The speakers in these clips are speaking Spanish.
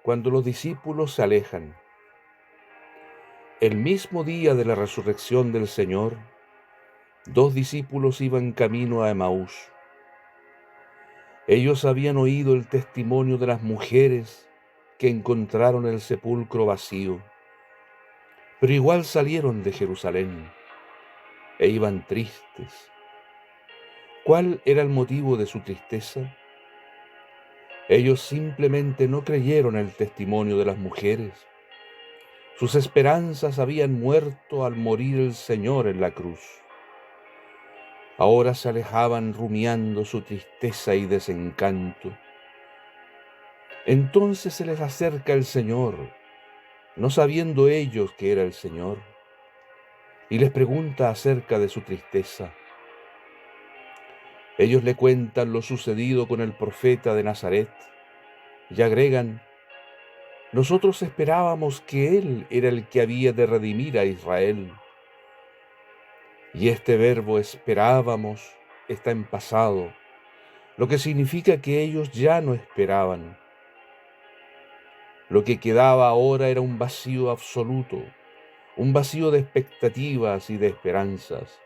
Cuando los discípulos se alejan, el mismo día de la resurrección del Señor, dos discípulos iban camino a Emaús. Ellos habían oído el testimonio de las mujeres que encontraron el sepulcro vacío, pero igual salieron de Jerusalén e iban tristes. ¿Cuál era el motivo de su tristeza? Ellos simplemente no creyeron el testimonio de las mujeres. Sus esperanzas habían muerto al morir el Señor en la cruz. Ahora se alejaban rumiando su tristeza y desencanto. Entonces se les acerca el Señor, no sabiendo ellos que era el Señor, y les pregunta acerca de su tristeza. Ellos le cuentan lo sucedido con el profeta de Nazaret y agregan: nosotros esperábamos que él era el que había de redimir a Israel. Y este verbo esperábamos está en pasado, lo que significa que ellos ya no esperaban. Lo que quedaba ahora era un vacío absoluto, un vacío de expectativas y de esperanzas.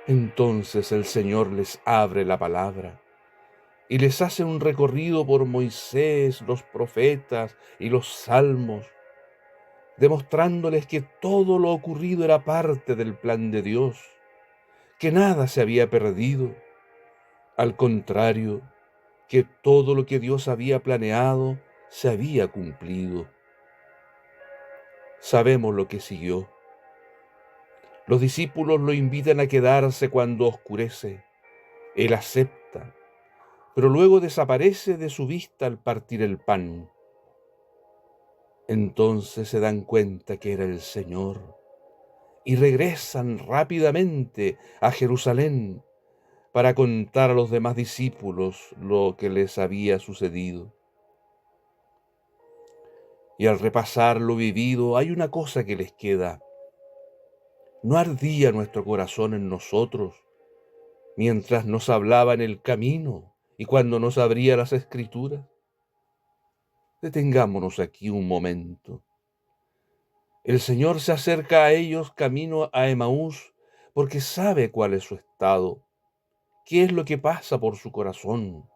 Entonces el Señor les abre la palabra y les hace un recorrido por Moisés, los profetas y los salmos, demostrándoles que todo lo ocurrido era parte del plan de Dios, que nada se había perdido. Al contrario, que todo lo que Dios había planeado se había cumplido. Sabemos lo que siguió. Los discípulos lo invitan a quedarse cuando oscurece. Él acepta, pero luego desaparece de su vista al partir el pan. Entonces se dan cuenta que era el Señor y regresan rápidamente a Jerusalén para contar a los demás discípulos lo que les había sucedido. Y al repasar lo vivido, hay una cosa que les queda. ¿No ardía nuestro corazón en nosotros mientras nos hablaba en el camino y cuando nos abría las Escrituras? Detengámonos aquí un momento. El Señor se acerca a ellos camino a Emaús porque sabe cuál es su estado, qué es lo que pasa por su corazón.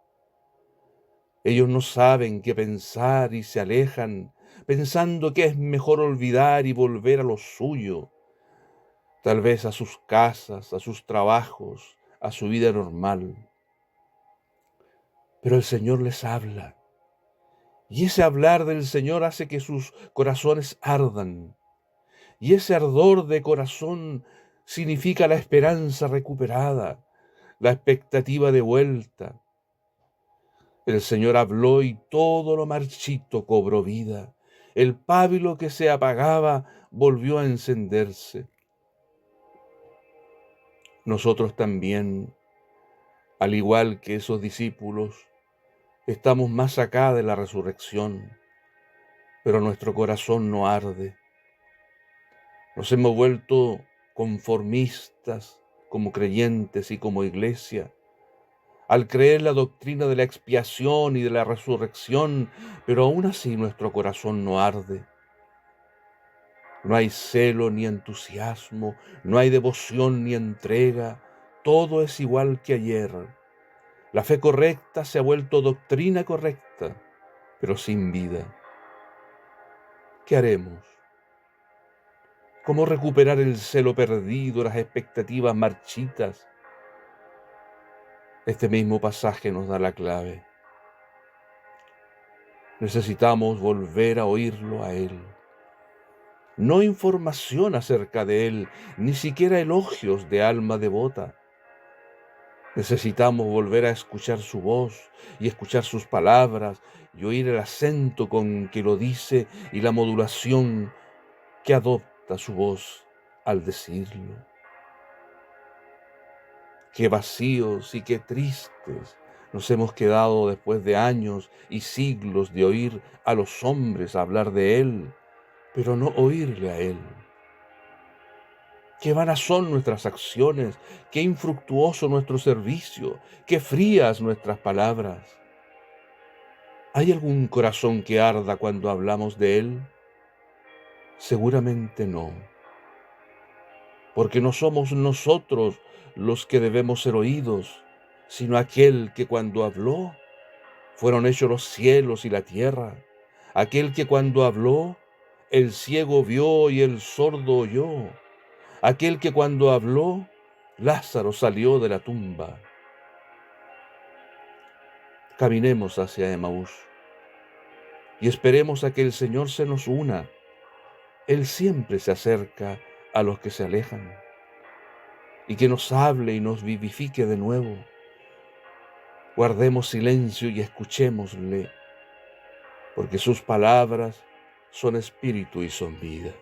Ellos no saben qué pensar y se alejan, pensando que es mejor olvidar y volver a lo suyo, tal vez a sus casas, a sus trabajos, a su vida normal. Pero el Señor les habla, y ese hablar del Señor hace que sus corazones ardan, y ese ardor de corazón significa la esperanza recuperada, la expectativa de vuelta. El Señor habló y todo lo marchito cobró vida. El pábilo que se apagaba volvió a encenderse. Nosotros también, al igual que esos discípulos, estamos más acá de la resurrección, pero nuestro corazón no arde. Nos hemos vuelto conformistas como creyentes y como iglesia, al creer la doctrina de la expiación y de la resurrección, pero aún así nuestro corazón no arde. No hay celo ni entusiasmo, no hay devoción ni entrega, todo es igual que ayer. La fe correcta se ha vuelto doctrina correcta, pero sin vida. ¿Qué haremos? ¿Cómo recuperar el celo perdido, las expectativas marchitas? Este mismo pasaje nos da la clave. Necesitamos volver a oírlo a Él. No información acerca de Él, ni siquiera elogios de alma devota. Necesitamos volver a escuchar su voz y escuchar sus palabras y oír el acento con que lo dice y la modulación que adopta su voz al decirlo. Qué vacíos y qué tristes nos hemos quedado después de años y siglos de oír a los hombres hablar de Él, pero no oírle a Él. Qué vanas son nuestras acciones, qué infructuoso nuestro servicio, qué frías nuestras palabras. ¿Hay algún corazón que arda cuando hablamos de Él? Seguramente no, porque no somos nosotros los que debemos ser oídos, sino aquel que cuando habló fueron hechos los cielos y la tierra, aquel que cuando habló el ciego vio y el sordo oyó, aquel que cuando habló Lázaro salió de la tumba. Caminemos hacia Emaús y esperemos a que el Señor se nos una. Él siempre se acerca a los que se alejan y que nos hable y nos vivifique de nuevo. Guardemos silencio y escuchémosle, porque sus palabras son espíritu y son vida.